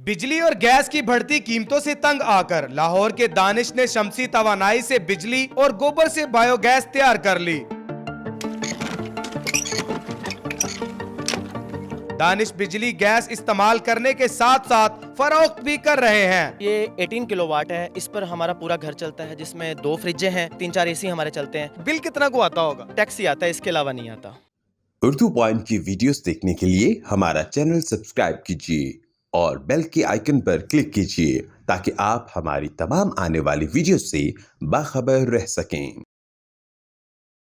बिजली और गैस की बढ़ती कीमतों से तंग आकर लाहौर के दानिश ने शमसी तवानाई से बिजली और गोबर से बायोगैस तैयार कर ली। दानिश बिजली गैस इस्तेमाल करने के साथ साथ फरोख्त भी कर रहे हैं। ये 18 किलोवाट है। इस पर हमारा पूरा घर चलता है, जिसमें 2 फ्रिजें हैं, 3-4 एसी हमारे चलते हैं। बिल कितना को आता होगा? टैक्स ही आता है, इसके अलावा नहीं आता। उर्दू पॉइंट की वीडियोस देखने के लिए हमारा चैनल सब्सक्राइब कीजिए और बेल के आइकन पर क्लिक कीजिए ताकि आप हमारी तमाम आने वाली वीडियोस से बाखबर रह सकें।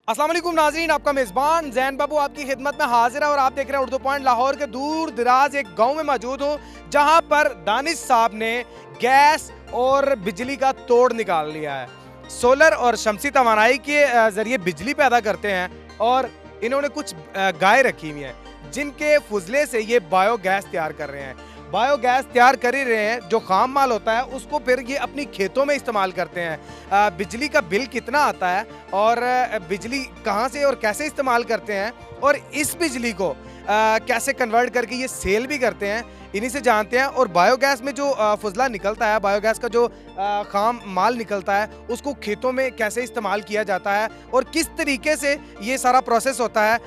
अस्सलाम वालेकुम नाज़रीन, आपका मेज़बान जैन बाबू आपकी खिदमत में हाजिर है और आप देख रहे हैं उर्दू पॉइंट। लाहौर के दूर दराज एक गांव में मौजूद हूँ जहां पर दानिश साहब ने गैस और बिजली का तोड़ निकाल लिया है। सोलर और शमसी तवानाई के ज़रिए बिजली पैदा करते हैं और इन्होंने कुछ गाय रखी हुई हैं जिनके फुजले से ये बायोगैस तैयार कर रहे हैं। बायोगैस तैयार कर ही रहे हैं, जो खाम माल होता है उसको फिर ये अपनी खेतों में इस्तेमाल करते हैं। बिजली का बिल कितना आता है और बिजली कहाँ से और कैसे इस्तेमाल करते हैं और इस बिजली को कैसे कन्वर्ट करके ये सेल भी करते हैं, इन्हीं से जानते हैं। और बायोगैस में जो फुजला निकलता है, बायोगैस का जो खाम माल निकलता है, उसको खेतों में कैसे इस्तेमाल किया जाता है और किस तरीके से ये सारा प्रोसेस होता है,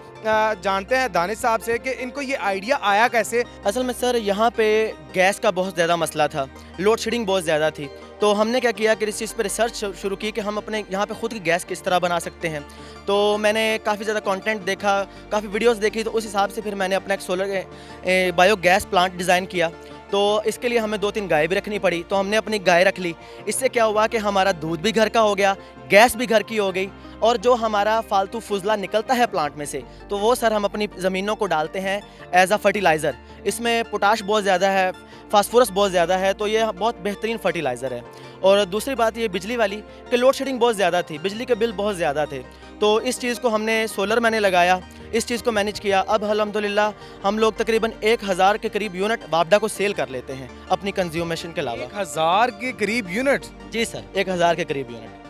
जानते हैं दानिश साहब से कि इनको ये आइडिया आया कैसे। असल में सर यहाँ पे गैस का बहुत ज़्यादा मसला था, लोड शेडिंग बहुत ज़्यादा थी। तो हमने क्या किया कि इस चीज़ पर रिसर्च शुरू की कि हम अपने यहाँ पे खुद की गैस किस तरह बना सकते हैं। तो मैंने काफ़ी ज़्यादा कंटेंट देखा, काफ़ी वीडियोस देखी, तो उस हिसाब से फिर मैंने अपना एक सोलर बायोगैस प्लांट डिज़ाइन किया। तो इसके लिए हमें 2-3 गाय भी रखनी पड़ी, तो हमने अपनी गाय रख ली। इससे क्या हुआ कि हमारा दूध भी घर का हो गया, गैस भी घर की हो गई, और जो हमारा फालतू फुजला निकलता है प्लांट में से, तो वो सर हम अपनी ज़मीनों को डालते हैं एज अ फर्टिलाइज़र। इसमें पोटाश बहुत ज़्यादा है, फास्फोरस बहुत ज़्यादा है, तो ये बहुत बेहतरीन फर्टिलाइज़र है। और दूसरी बात ये बिजली वाली कि लोड शेडिंग बहुत ज़्यादा थी, बिजली के बिल बहुत ज़्यादा थे, तो इस चीज़ को हमने सोलर मैंने लगाया, इस चीज़ को मैनेज किया। अब अल्हम्दुलिल्लाह हम लोग तकरीबन 1000 के करीब यूनिट वापडा को सेल कर लेते हैं अपनी कंज्यूमेशन के अलावा। 1000 के करीब यूनिट? जी सर, 1000 के करीब यूनिट।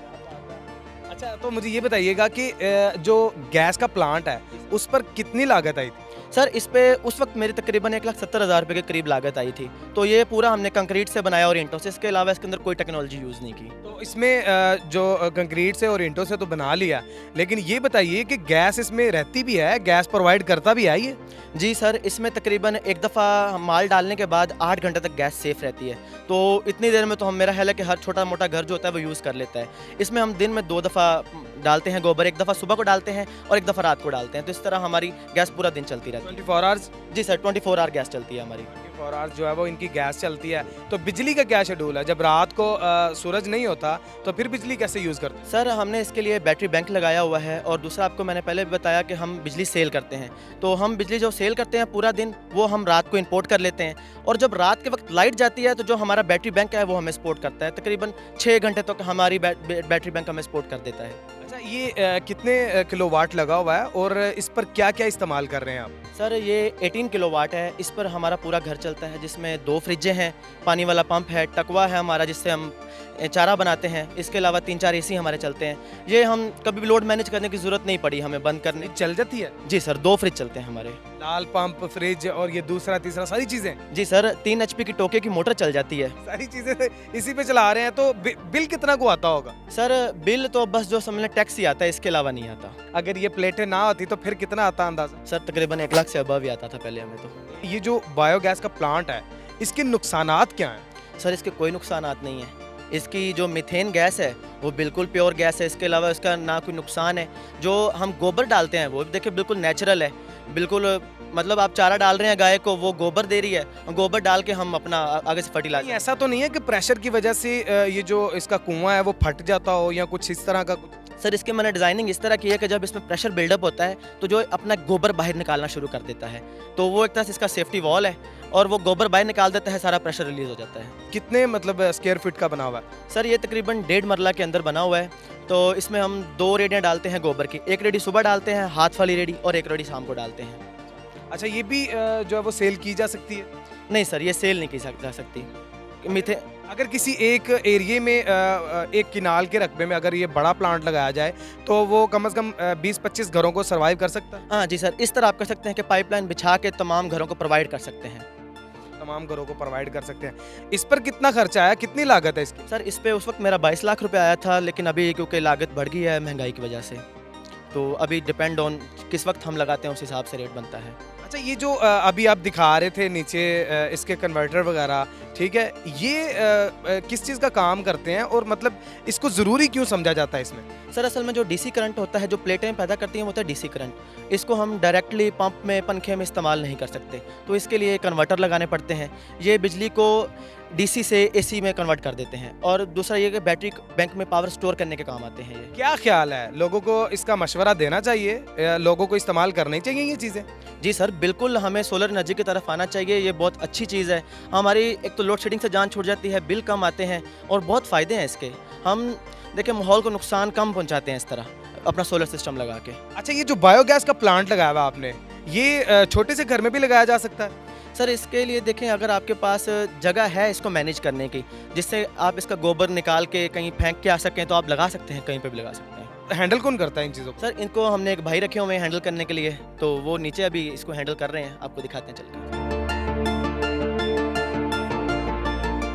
अच्छा, तो मुझे ये बताइएगा कि जो गैस का प्लांट है उस पर कितनी लागत आई थी? सर इस पे उस वक्त मेरी तकरीबन 1,70,000 रुपये के करीब लागत आई थी। तो ये पूरा हमने कंक्रीट से बनाया और ईंटों से, इसके अलावा इसके अंदर कोई टेक्नोलॉजी यूज़ नहीं की। तो इसमें जो कंक्रीट से और ईंटों से तो बना लिया, लेकिन ये बताइए कि गैस इसमें रहती भी है, गैस प्रोवाइड करता भी है ये? जी सर, इसमें तकरीबन एक दफ़ा माल डालने के बाद 8 घंटे तक गैस सेफ़ रहती है। तो इतनी देर में तो हम, मेरा ख्याल है कि हर छोटा मोटा घर जो होता है वो यूज़ कर लेता है। इसमें हम दिन में 2 दफ़ा डालते हैं गोबर, एक दफ़ा सुबह को डालते हैं और एक दफ़ा रात को डालते हैं। तो इस तरह हमारी गैस पूरा दिन चलती रहती है। 24 आवर्स? जी सर, 24 आवर गैस चलती है हमारी। 24 आवर्स जो है वो इनकी गैस चलती है। तो बिजली का क्या शेड्यूल है? जब रात को सूरज नहीं होता तो फिर बिजली कैसे यूज़ करते हैं? सर हमने इसके लिए बैटरी बैंक लगाया हुआ है, और दूसरा आपको मैंने पहले भी बताया कि हम बिजली सेल करते हैं। तो हम बिजली जो सेल करते हैं पूरा दिन, वो हम रात को इंपोर्ट कर लेते हैं, और जब रात के वक्त लाइट जाती है तो जो हमारा बैटरी बैंक है वो हमें सपोर्ट करता है। तकरीबन 6 घंटे तक हमारी बैटरी बैंक हमें सपोर्ट कर देता है। अच्छा, ये कितने किलोवाट लगा हुआ है और इस पर क्या क्या इस्तेमाल कर रहे हैं आप? सर ये 18 किलोवाट है। इस पर हमारा पूरा घर चलता है, जिसमें 2 फ्रिजें हैं, पानी वाला पंप है, टकवा है हमारा जिससे हम चारा बनाते हैं। इसके अलावा 3-4 एसी हमारे चलते हैं। ये हम कभी भी लोड मैनेज करने की ज़रूरत नहीं पड़ी हमें बंद करने। चल जाती है? जी सर, 2 फ्रिज चलते हैं हमारे। लाल पंप, फ्रिज और ये दूसरा तीसरा सारी चीज़ें? जी सर, 3 HP की टोके की मोटर चल जाती है। सारी चीज़ें इसी पे चला रहे हैं। तो बिल कितना को आता होगा? सर बिल तो बस जो समझ लें टैक्स ही आता है, इसके अलावा नहीं आता। अगर ये प्लेटें ना होती तो फिर कितना आता अंदाज़ा? सर तकरीबन 1 लाख से अबव ही आता था पहले हमें तो। ये जो बायोगैस का प्लांट है, इसके नुकसानात क्या हैं? सर इसके कोई नुकसानात नहीं है। इसकी जो मीथेन गैस है वो बिल्कुल प्योर गैस है, इसके अलावा इसका ना कोई नुकसान है। जो हम गोबर डालते हैं वो देखिए बिल्कुल नेचुरल है, बिल्कुल मतलब आप चारा डाल रहे हैं गाय को, वो गोबर दे रही है, गोबर डाल के हम अपना आगे से फर्टिलाइजर। ऐसा तो नहीं है कि प्रेशर की वजह से ये जो इसका कुआं है वो फट जाता हो या कुछ इस तरह का कुछ? सर इसकी मैंने डिज़ाइनिंग इस तरह की है कि जब इसमें प्रेशर बिल्डअप होता है तो जो अपना गोबर बाहर निकालना शुरू कर देता है, तो वो एक तरह से इसका सेफ्टी वॉल है, और वो गोबर बाहर निकाल देता है, सारा प्रेशर रिलीज हो जाता है। कितने मतलब स्क्वायर फीट का बना हुआ है? सर ये तकरीबन 1.5 मरला के अंदर बना हुआ है। तो इसमें हम 2 रेडियाँ डालते हैं गोबर की, एक रेडी सुबह डालते हैं हाथ वाली रेडी, और एक रेडी शाम को डालते हैं। अच्छा, ये भी जो है वो सेल की जा सकती है? नहीं सर, ये सेल नहीं की जा सकती। मीथे अगर किसी एक एरिया में एक किनाल के रकबे में अगर ये बड़ा प्लांट लगाया जाए तो वो कम से कम 20-25 घरों को सर्वाइव कर सकता है? हाँ जी सर, इस तरह आप कर सकते हैं कि पाइपलाइन बिछा के तमाम घरों को प्रोवाइड कर सकते हैं। तमाम घरों को प्रोवाइड कर सकते हैं। इस पर कितना खर्चा आया, कितनी लागत है इसकी? सर इस पे उस वक्त मेरा 22 लाख रुपए आया था, लेकिन अभी क्योंकि लागत बढ़ गई है महंगाई की वजह से, तो अभी डिपेंड ऑन किस वक्त हम लगाते हैं उस हिसाब से रेट बनता है। अच्छा, ये जो अभी आप दिखा रहे थे नीचे इसके कन्वर्टर वगैरह, ठीक है, ये किस चीज़ का काम करते हैं और मतलब इसको ज़रूरी क्यों समझा जाता है इसमें? सर असल में जो डीसी करंट होता है, जो प्लेटें पैदा करती हैं वो होता है डीसी करंट। इसको हम डायरेक्टली पंप में, पंखे में इस्तेमाल नहीं कर सकते, तो इसके लिए कन्वर्टर लगाने पड़ते हैं। ये बिजली को डीसी से एसी में कन्वर्ट कर देते हैं। और दूसरा ये कि बैटरी बैंक में पावर स्टोर करने के काम आते हैं ये। क्या ख्याल है, लोगों को इसका मशवरा देना चाहिए, लोगों को इस्तेमाल करनी चाहिए ये चीज़ें? जी सर, बिल्कुल हमें सोलर एनर्जी की तरफ आना चाहिए। ये बहुत अच्छी चीज़ है। हमारी एक तो लोड शेडिंग से जान छूट जाती है, बिल कम आते हैं और बहुत फ़ायदे हैं इसके। हम देखिए माहौल को नुकसान कम पहुंचाते हैं इस तरह अपना सोलर सिस्टम लगा के। अच्छा, ये जो बायोगैस का प्लांट लगाया हुआ आपने, ये छोटे से घर में भी लगाया जा सकता है? सर इसके लिए देखें, अगर आपके पास जगह है इसको मैनेज करने की, जिससे आप इसका गोबर निकाल के कहीं फेंक के आ सकें, तो आप लगा सकते हैं, कहीं पे भी लगा सकते हैं। हैंडल कौन करता है इन चीज़ों को? सर इनको हमने एक भाई रखे हुए हैं हैंडल करने के लिए, तो वो नीचे अभी इसको हैंडल कर रहे हैं, आपको दिखाते हैं चल के।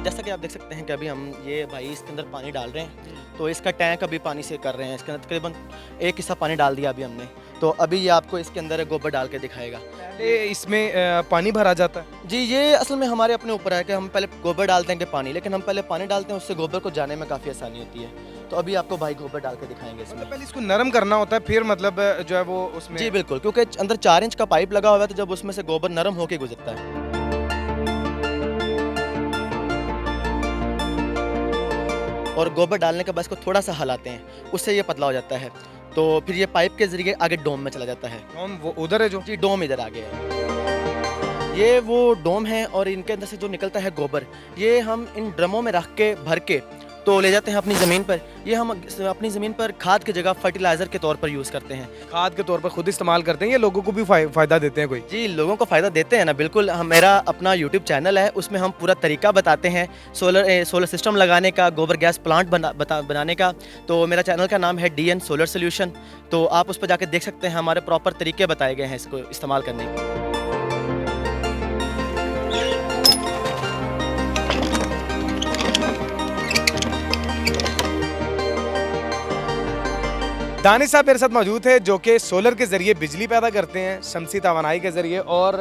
जैसा कि आप देख सकते हैं कि अभी हम ये भाई इसके अंदर पानी डाल रहे हैं, तो इसका टैंक अभी पानी से कर रहे हैं। इसके अंदर तकरीबन एक हिस्सा पानी डाल दिया अभी हमने, तो अभी ये आपको इसके अंदर गोबर डाल के दिखाएगा। पहले इसमें पानी भरा जाता है? जी, ये असल में हमारे अपने ऊपर है कि हम पहले गोबर डालते हैं कि पानी, लेकिन हम पहले पानी डालते हैं, उससे गोबर को जाने में काफ़ी आसानी होती है। तो अभी आपको भाई गोबर डाल के दिखाएंगे इसमें। मतलब पहले इसको नरम करना होता है, फिर मतलब जो है वो उसमें? जी बिल्कुल, क्योंकि अंदर 4 इंच का पाइप लगा हुआ है, तो जब उसमें से गोबर नरम होके गुजरता है। और गोबर डालने के बाद इसको थोड़ा सा हिलाते हैं, उससे ये पतला हो जाता है, तो फिर ये पाइप के जरिए आगे डोम में चला जाता है। डोम वो उधर है जो? जी, डोम इधर आगे है। ये वो डोम है और इनके अंदर से जो निकलता है गोबर, ये हम इन ड्रमों में रख के भर के तो ले जाते हैं अपनी ज़मीन पर। ये हम अपनी ज़मीन पर खाद की जगह फर्टिलाइज़र के तौर पर यूज़ करते हैं। खाद के तौर पर खुद इस्तेमाल करते हैं या लोगों को भी फ़ायदा देते हैं कोई? जी, लोगों को फ़ायदा देते हैं ना, बिल्कुल। मेरा अपना यूट्यूब चैनल है, उसमें हम पूरा तरीका बताते हैं सोलर सिस्टम लगाने का, गोबर गैस प्लांट बनाने का। तो मेरा चैनल का नाम है DN सोलर सोल्यूशन, तो आप उस पर जाकर देख सकते हैं, हमारे प्रॉपर तरीके बताए गए हैं इसको इस्तेमाल करने के। दानिश साहब मेरे साथ मौजूद है, जो कि सोलर के जरिए बिजली पैदा करते हैं, शमसी तवानाई के जरिए और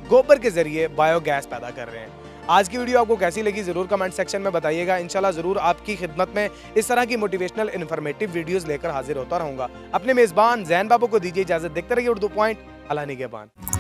गोबर के जरिए बायोगैस पैदा कर रहे हैं। आज की वीडियो आपको कैसी लगी ज़रूर कमेंट सेक्शन में बताइएगा। इंशाल्लाह ज़रूर आपकी खिदमत में इस तरह की मोटिवेशनल इन्फॉर्मेटिव वीडियोस लेकर हाजिर होता रहूँगा। अपने मेज़बान जैन बाबू को दीजिए इजाज़त। देखते रहिए उर्दू पॉइंट। अल्लाह निगहबान।